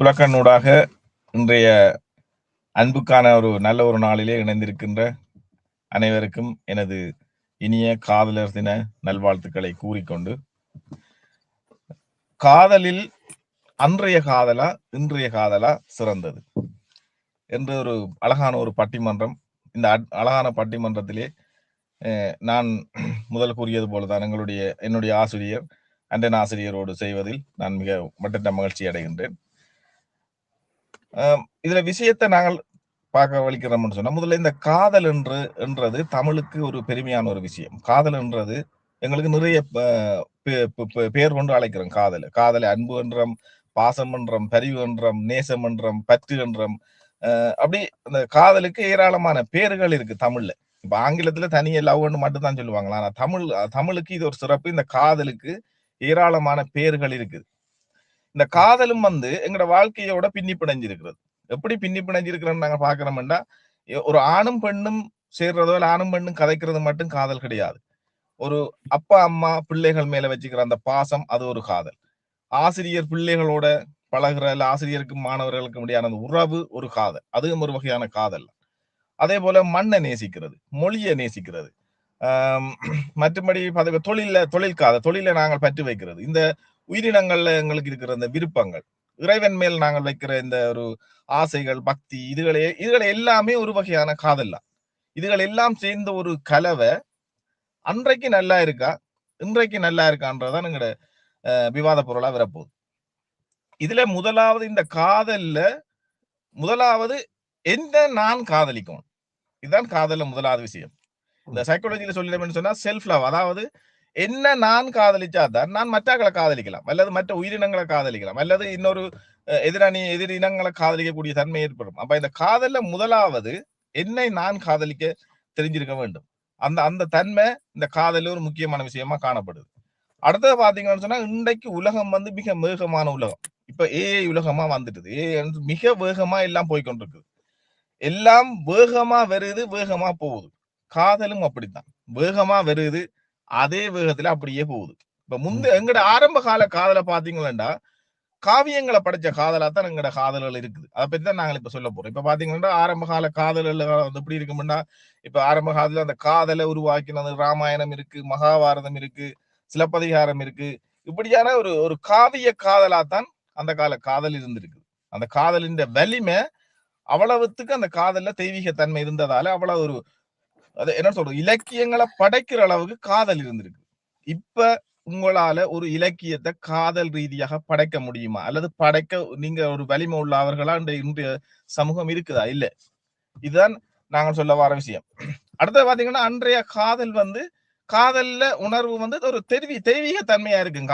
துலக்கண்ணூடாக இன்றைய அன்புக்கான ஒரு நல்ல ஒரு நாளிலே இணைந்திருக்கின்ற அனைவருக்கும் எனது இனிய காதலர் தின நல்வாழ்த்துக்களை கூறிக்கொண்டு, காதலில் அன்றைய காதலா இன்றைய காதலா சிறந்தது என்ற ஒரு அழகான ஒரு பட்டிமன்றம். இந்த அழகான பட்டிமன்றத்திலே நான் முதல் கூறியது போலதான் என்னுடைய ஆசிரியர் அண்டன் ஆசிரியரோடு செய்வதில் நான் மிக மட்டற்ற மகிழ்ச்சி அடைகின்றேன். இதுல விஷயத்தை நாங்கள் பார்க்க வலிக்கிறோம்னு சொன்னா, முதல்ல இந்த காதல் என்றது தமிழுக்கு ஒரு பெருமையான ஒரு விஷயம். காதல் என்றது எங்களுக்கு நிறைய பேர் கொண்டு அழைக்கிறோம். காதலை அன்பு என்றோம், பாசம் என்றோம், பரிவு என்றோம், நேசம் என்றோம், பற்று என்றோம். அப்படி அந்த காதலுக்கு ஏராளமான பேர்கள் இருக்கு தமிழ்ல. இப்ப ஆங்கிலத்துல தனியே லவ்ன்னு மட்டும் தான் சொல்லுவாங்களா, ஆனா தமிழுக்கு இது ஒரு சிறப்பு. இந்த காதலுக்கு ஏராளமான பேர்கள் இருக்குது. இந்த காதலும் எங்களோட வாழ்க்கையோட பின்னி பிணைஞ்சிருக்கிறது. எப்படி பின்னி பிணைஞ்சிருக்கிறோம்னு நாங்க பாக்குறோம்னா, ஒரு ஆணும் பெண்ணும் சேர்றதோ இல்ல ஆணும் பெண்ணும் கதைக்கிறது மட்டும் காதல் கிடையாது. ஒரு அப்பா அம்மா பிள்ளைகள் மேல வச்சுக்கிற அந்த பாசம், அது ஒரு காதல். ஆசிரியர் பிள்ளைகளோட பழகுற இல்ல ஆசிரியருக்கு மாணவர்களுக்கு முடியான அந்த உறவு ஒரு காதல், அதுவும் ஒரு வகையான காதல். அதே போல மண்ணை நேசிக்கிறது, மொழியை நேசிக்கிறது, மற்றபடி தொழில் காதல், தொழிலை நாங்கள் பற்றி வைக்கிறது, இந்த உயிரினங்கள்ல எங்களுக்கு இருக்கிற இந்த விருப்பங்கள், இறைவன் மேல் நாங்கள் வைக்கிற இந்த ஒரு ஆசைகள், பக்தி, இதுகளை எல்லாமே ஒரு வகையான காதல் தான். இதுகள் எல்லாம் சேர்ந்த ஒரு கலவை அன்றைக்கு நல்லா இருக்கா இன்றைக்கு நல்லா இருக்கான்றதான் எங்கட விவாத பொருளா வரப்போகுது. இதுல முதலாவது இந்த காதல்ல முதலாவது என்ன நான் காதலிக்கணும், இதுதான் காதல்ல முதலாவது விஷயம். இந்த சைக்காலஜியில சொல்லிடணும்னு சொன்னா செல்ஃப் லவ், அதாவது என்ன நான் காதலிச்சாதான் நான் மற்றவர்களை காதலிக்கலாம், அல்லது மற்ற உயிரினங்களை காதலிக்கலாம், அல்லது இன்னொரு எதிரினங்களை காதலிக்கக்கூடிய தன்மை ஏற்படும். அப்ப இந்த காதல்ல முதலாவது என்னை நான் காதலிக்க தெரிஞ்சிருக்க வேண்டும். அந்த அந்த தன்மை இந்த காதல்ல ஒரு முக்கியமான விஷயமா காணப்படுது. அடுத்தது பாத்தீங்கன்னு சொன்னா, இன்றைக்கு உலகம் மிக வேகமான உலகம். இப்ப ஏஐ உலகமா வந்துட்டுது. ஏஐ மிக வேகமா எல்லாம் போய்கொண்டிருக்கு. எல்லாம் வேகமா வருது, வேகமா போகுது. காதலும் அப்படித்தான், வேகமா வருது, அதே வேகத்துல அப்படியே போகுது. இப்ப எங்கட ஆரம்ப கால காதலை பாத்தீங்கன்னா, காவியங்களை படைச்ச காதலாத்தான் எங்கட காதல்கள் இருக்குது. அதை பத்தி தான் நாங்கள் இப்ப சொல்ல போறோம். இப்ப பாத்தீங்கன்னா ஆரம்ப கால காதல்கள் எப்படி இருக்கும்னா, இப்ப ஆரம்ப காலத்துல அந்த காதலை உருவாக்கினது ராமாயணம் இருக்கு, மகாபாரதம் இருக்கு, சிலப்பதிகாரம் இருக்கு. இப்படியான ஒரு ஒரு காவிய காதலாத்தான் அந்த கால காதல் இருந்திருக்கு. அந்த காதலின் வலிமை அவ்வளவுத்துக்கு அந்த காதல்ல தெய்வீக தன்மை இருந்ததால அவ்வளவு ஒரு என்ன சொல்றது, இலக்கியங்களை படைக்கிற அளவுக்கு காதல் இருந்திருக்கு. இப்ப உங்களால ஒரு இலக்கியத்தை காதல் ரீதியாக படைக்க முடியுமா, அல்லது படைக்க நீங்க ஒரு வலிமை உள்ளவர்களா இன்றைய சமூகம் இருக்குதா? இல்ல. இதுதான் நாங்க சொல்ல வர விஷயம். அடுத்தது பாத்தீங்கன்னா, அன்றைய காதல் காதல்ல உணர்வு ஒரு தெய்வீக தன்மையா இருக்கு.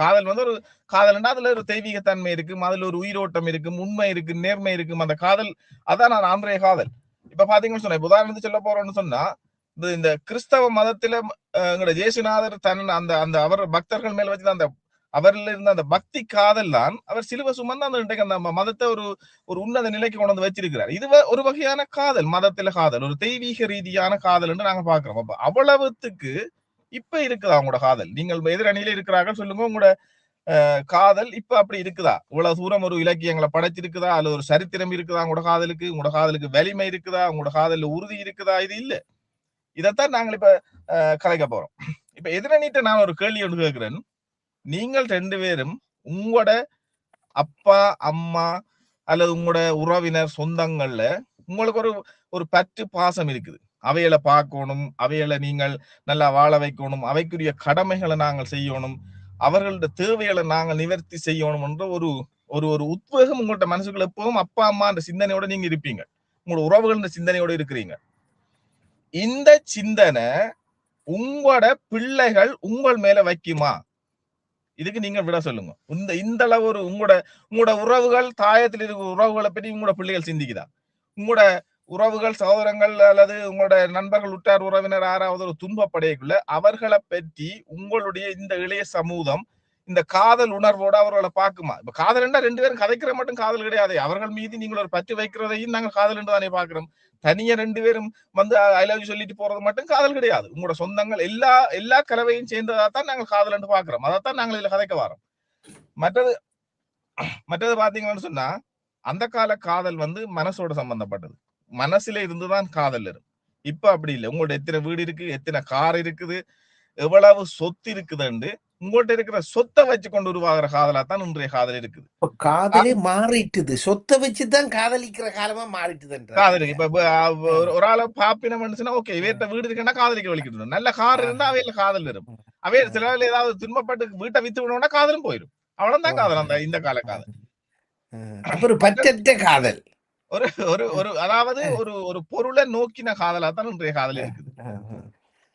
காதல் ஒரு காதல்னா அதுல ஒரு தெய்வீக தன்மை இருக்கும், அதுல ஒரு உயிரோட்டம் இருக்கும், உண்மை இருக்கு, நேர்மை இருக்கும். அந்த காதல் அதான் நான் அன்றைய காதல். இப்ப பாத்தீங்கன்னு சொன்னா, உதாரணத்துக்கு சொல்ல போறோம்னு சொன்னா, இந்த கிறிஸ்தவ மதத்துல எங்களோட ஜேசுநாதர் அந்த அந்த அவர் பக்தர்கள் மேல வச்சு அந்த அவர்ல இருந்த அந்த பக்தி காதல் தான் அவர் சிலுவை சுமந்து அந்த மதத்தை ஒரு ஒரு உன்னத நிலைக்கு கொண்டு வந்து வச்சிருக்கிறார். இது ஒரு வகையான காதல், மதத்துல காதல், ஒரு தெய்வீக ரீதியான காதல் என்று நாங்க பாக்குறோம். அப்ப அவ்வளவுத்துக்கு இப்ப இருக்குதா உங்களோட காதல்? நீங்கள் எதிரணியில இருக்கிறார்கள் சொல்லுங்க, உங்களோட காதல் இப்ப அப்படி இருக்குதா? இவ்வளவு தூரம் ஒரு இலக்கியங்களை படைச்சிருக்குதா, அல்லது ஒரு சரித்திரம் இருக்குதா உங்களோட காதலுக்கு வலிமை இருக்குதா, உங்களோட காதல்ல உறுதி இருக்குதா? இது இல்ல. இதைத்தான் நாங்கள் இப்ப கலைக்க போறோம். இப்ப எதிரணிட்ட நான் ஒரு கேள்வி ஒன்று கேட்கிறேன். நீங்கள் ரெண்டு பேரும் உங்களோட அப்பா அம்மா அல்லது உங்களோட உறவினர் சொந்தங்கள்ல உங்களுக்கு ஒரு ஒரு பற்று பாசம் இருக்குது. அவைகளை பார்க்கணும், அவைகளை நீங்கள் நல்லா வாழ வைக்கணும், அவைக்குரிய கடமைகளை நாங்கள் செய்யணும், அவர்களோட தேவைகளை நாங்கள் நிவர்த்தி செய்யணும் என்ற ஒரு ஒரு ஒரு உத்வேகம் உங்கள்ட்ட மனசுக்குள்ள எப்பவும் அப்பா அம்மா என்ற சிந்தனையோட நீங்க இருப்பீங்க, உங்களோட உறவுகள் சிந்தனையோட இருக்கிறீங்க. இந்த சிந்தனை உங்களோட பிள்ளைகள் உங்கள் மேல வைக்குமா? இதுக்கு நீங்க விட சொல்லுங்க. இந்த அளவு ஒரு உங்களோட உறவுகள், தாயத்தில் இருக்கிற உறவுகளை பற்றி உங்களோட பிள்ளைகள் சிந்திக்குதா? உங்களோட உறவுகள், சகோதரங்கள் அல்லது உங்களோட நண்பர்கள், உற்றார் உறவினர் யாராவது ஒரு துன்பப்படையக்குள்ள அவர்களை பற்றி உங்களுடைய இந்த இளைய சமூகம் இந்த காதல் உணர்வோட அவர்களை பார்க்குமா? இப்ப காதல் ரெண்டு பேரும் கதைக்கிற மட்டும் காதல் கிடையாது. அவர்கள் மீது நீங்கள் ஒரு பற்று வைக்கிறதையும் நாங்கள் காதல் என்று தானே பார்க்கிறோம். தனியா ரெண்டு பேரும் ஐ லவ் யூ சொல்லிட்டு போறது மட்டும் காதல் கிடையாது. உங்களோட சொந்தங்கள் எல்லா கலவையும் சேர்ந்ததா தான் நாங்கள் காதல் என்று பார்க்கிறோம். அதைத்தான் நாங்கள் இதுல கதைக்க வரோம். மற்றது மற்றது பாத்தீங்கன்னு சொன்னா அந்த கால காதல் வந்து மனசோட சம்பந்தப்பட்டது. மனசுல இருந்துதான் காதல் வரும். இப்ப அப்படி இல்ல. உங்கள்ட்ட எத்தனை வீடு இருக்கு, எத்தனை கார் இருக்குது, எவ்வளவு சொத்து இருக்குதுண்டு உங்கள்ட்ட இருக்கிற சொத்தை வச்சு கொண்டு உருவாகிற காதலா தான் இன்றைய காதல் இருக்குது. இப்ப காதலே மாறிட்டுது. சொத்தை வச்சுதான் காதலிக்கிற காலமா மாறிட்டுதுன்றாரு காதல் இல்லையா? இப்ப ஒரு ஆளை பாப்பினம் சொன்னா ஓகே இவர்கிட்ட வீடு இருக்குன்னா காதலிக்க வலிக்கிட்டு நல்ல கார் இருந்தா அவையில காதல் வரும். அவைய சில வேளை ஏதாவது துன்பப்பட்டு வீட்டை வித்து விடணும்னா காதலும் போயிடும். அவ்வளவுதான் காதல் அந்த இந்த கால காதல். அப்புறம் பற்றற்ற காதல். ஒரு ஒரு ஒரு அதாவது ஒரு ஒரு பொருளை நோக்கின காதலா தான் இன்றைய காதல் இருக்குது.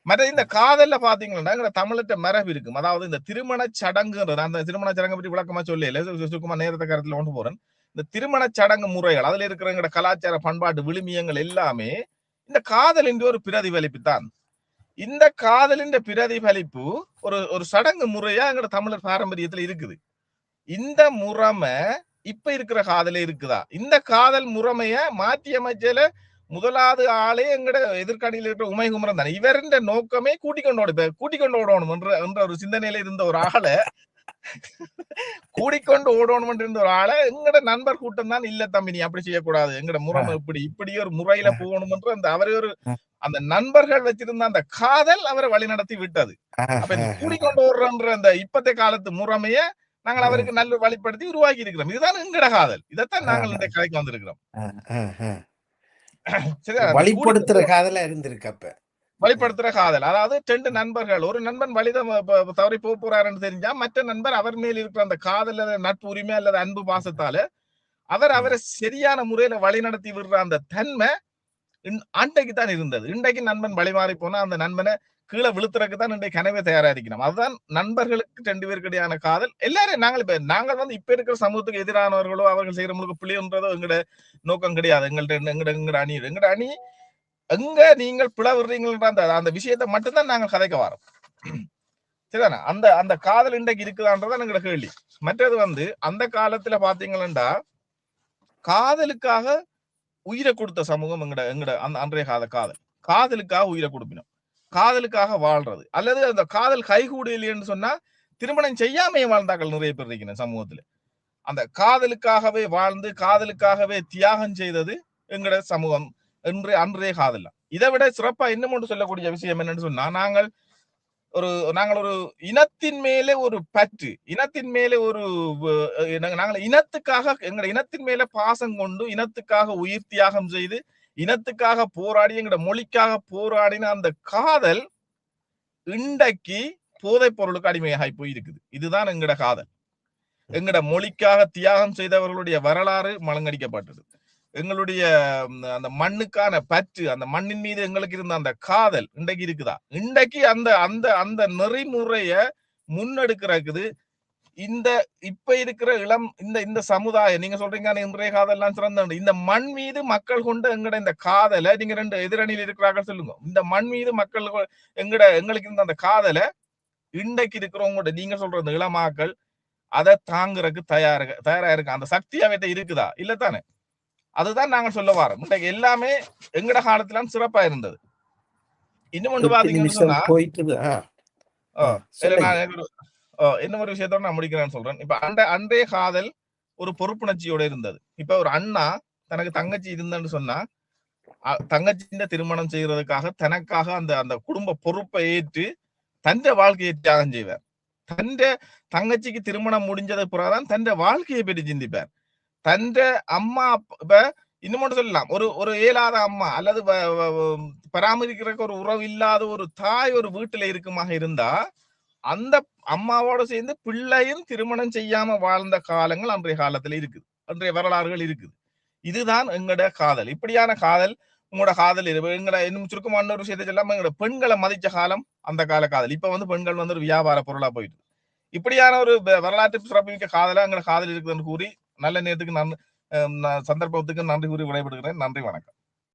மற்ற இந்த காதல்ல பாத்தீங்கன்னா தமிழ்கிட்ட மரபு இருக்கும். அதாவது இந்த திருமண சடங்குன்றது அந்த திருமண சடங்கை பற்றி விளக்கமா சொல்லல சுக்குமா நேரத்தை கருத்துல கொண்டு போறேன். இந்த திருமண சடங்கு முறைகள் அதுல இருக்கிற கலாச்சார பண்பாட்டு விழுமியங்கள் எல்லாமே இந்த காதலின் ஒரு பிரதிபலிப்பு தான். இந்த காதலின் பிரதிபலிப்பு ஒரு ஒரு சடங்கு முறையா எங்க தமிழர் பாரம்பரியத்துல இருக்குது. இந்த முறைமை இப்ப இருக்கிற காதலே இருக்குதா? இந்த காதல் முறைமைய மாற்றி அமைச்சல முதலாவது ஆளே எங்கட எதிர்காணியில் இருக்கிற உமைகுமரன் தானே. இவரின் நோக்கமே கூட்டிக்கொண்டு ஓடணும் என்ற ஒரு சிந்தனையில இருந்த ஒரு ஆளை கூடிக்கொண்டு ஓடணும் இருந்த ஒரு ஆளை எங்கட நண்பர் கூட்டம் தான் இல்ல தம்பி நீ அப்படி செய்யக்கூடாது எங்கட முறைமை இப்படி ஒரு முறையில போகணும் என்று அந்த அவரே ஒரு அந்த நண்பர்கள் வச்சிருந்த அந்த காதல் அவரை வழிநடத்தி விட்டது. அப்ப இந்த கூடிக்கொண்டு ஓடுறன்ற அந்த இப்பத்த காலத்து முறைமைய நாங்கள் அவருக்கு நல்ல வழிப்படுத்தி உருவாக்கி இருக்கிறோம். இதுதான் எங்கட காதல். இதைத்தான் நாங்கள் இந்த கதைக்கு வந்திருக்கிறோம். வழிபடுத்துற காதலா இருந்திருக்கு. அப்ப வழிபடுத்துற காதல் அதாவது 2 நண்பர்கள் ஒரு நண்பன் தவறி போறாருன்னு தெரிஞ்சா மற்ற நண்பர் அவர் மேல் இருக்கிற அந்த காதல் நட்பு உரிமை அல்லது அன்பு பாசத்தால அவரை சரியான முறையில வழி நடத்தி விடுற அந்த தன்மை அன்றைக்கு தான் இருந்தது. இன்றைக்கு நண்பன் வழி மாறி போனா அந்த நண்பனை கீழே விழுத்துறதுக்கு தான் இன்றைக்கு கனவே தயாரா இருக்கணும். அதுதான் நண்பர்களுக்கு 2 பேருக்கிடையான காதல். எல்லாரும் நாங்கள் வந்து இப்ப இருக்கிற சமூகத்துக்கு எதிரானவர்களோ அவர்கள் செய்யறவங்களுக்கு பிள்ளைன்றதோ எங்கட நோக்கம் கிடையாது. எங்கட அணி எங்க நீங்கள் பிளவுறீங்கன்ற அந்த விஷயத்தை மட்டும்தான் நாங்கள் கதைக்க வரோம். சரிதானே? அந்த அந்த காதல் இன்றைக்கு இருக்குதான்றதான் எங்கட கேள்வி. மற்றது வந்து அந்த காலத்துல பாத்தீங்கன்னா காதலுக்காக உயிரை கொடுத்த சமூகம் எங்கட அந்த அன்றைய காதல் காதலுக்காக உயிரை கொடுப்பினோம். காதலுக்காக வாழ்றது அல்லது அந்த காதல் கைகூட இல்லைன்னு சொன்னா திருமணம் செய்யாமையே வாழ்ந்தாக்கள் நிறைய பேர் இருக்கணும் சமூகத்துல. அந்த காதலுக்காகவே வாழ்ந்து காதலுக்காகவே தியாகம் செய்தது எங்கட சமூகம் என்று அன்றைய காதல். இதை விட சிறப்பா இன்னும் ஒன்று சொல்லக்கூடிய விஷயம் என்னன்னு சொன்னா நாங்கள் ஒரு இனத்தின் மேலே ஒரு பற்று இனத்தின் மேலே ஒரு நாங்கள் இனத்துக்காக எங்க இனத்தின் மேல பாசம் கொண்டு இனத்துக்காக உயிர் தியாகம் செய்து இனத்துக்காக போராடி எங்கட மொழிக்காக போராடின அந்த காதல் இன்றைக்கு போதைப் பொருளுக்கு அடிமையாகி போயிருக்குது. இதுதான் எங்கட காதல். எங்கட மொழிக்காக தியாகம் செய்தவர்களுடைய வரலாறு மலங்கடிக்கப்பட்டது. எங்களுடைய அந்த மண்ணுக்கான பற்று அந்த மண்ணின் மீது எங்களுக்கு இருந்த அந்த காதல் இன்றைக்கு இருக்குதா? இன்றைக்கு அந்த அந்த அந்த நெறிமுறைய முன்னெடுக்கிறது இந்த இப்ப இருக்கிற இந்த சமுதாயம். நீங்க சொல்றீங்க இன்றைய காதல்லாம் சிறந்த இந்த மண் மீது மக்கள் கொண்டு எங்கட இந்த காதலை நீங்க 2 எதிரணியில் இருக்கிறார்கள் சொல்லுங்க. இந்த மண் மீது மக்கள் எங்களுக்கு இருந்த அந்த காதலை இன்றைக்கு இருக்கிறவங்க நீங்க சொல்ற இந்த இளமாக்கள் அதை தாங்குறதுக்கு தயாரா இருக்கு. அந்த சக்தி அவட்ட இருக்குதா? இல்லத்தானே? அதுதான் நாங்க சொல்ல வரோம். இன்றைக்கு எல்லாமே எங்கட காலத்துல சிறப்பா இருந்தது. இன்னும் ஒன்று பாத்தீங்கன்னு சொன்னா இன்னும் ஒரு விஷயத்தோட நான் முடிக்கிறேன்னு சொல்றேன். இப்ப அன்றைய காதல் ஒரு பொறுப்புணர்ச்சியோட இருந்தது. இப்ப ஒரு அண்ணா தனக்கு தங்கச்சி இருந்தன்னு சொன்னா தங்கச்சியின் திருமணம் செய்யறதுக்காக தனக்காக அந்த அந்த குடும்ப பொறுப்பை ஏற்று தன்னுடைய வாழ்க்கையை தியாகம் செய்வார். தன்னுடைய தங்கச்சிக்கு திருமணம் முடிஞ்சது பிறகுதான் தன்னுடைய வாழ்க்கையை பற்றி சிந்திப்பார். தன்னுடைய அம்மா இப்ப இன்னும் சொல்லலாம் ஒரு இயலாத அம்மா அல்லது பராமரிக்கிறதுக்கு ஒரு உறவு இல்லாத ஒரு தாய் ஒரு வீட்டுல இருக்குமாக இருந்தா அந்த அம்மாவோட சேர்ந்து பிள்ளையும் திருமணம் செய்யாம வாழ்ந்த காலங்கள் அன்றைய காலத்துல இருக்குது. அன்றைய வரலாறுகள் இருக்குது. இதுதான் எங்கட காதல். இப்படியான காதல் உங்களோட காதல் எங்கட இன்னும் சுருக்கமான இன்னொரு விஷயத்தை சொல்லாம எங்களோட பெண்களை மதிச்ச காலம் அந்த கால காதல். இப்ப வந்து பெண்கள் வந்து ஒரு வியாபார பொருளா போயிட்டு இப்படியான ஒரு வரலாற்று சிறப்புமிக்க காதலா எங்களோட காதல் இருக்குதுன்னு கூறி நல்ல நேரத்துக்கு சந்தர்ப்பத்துக்கு நன்றி கூறி விடைபெறுகிறேன். நன்றி, வணக்கம்.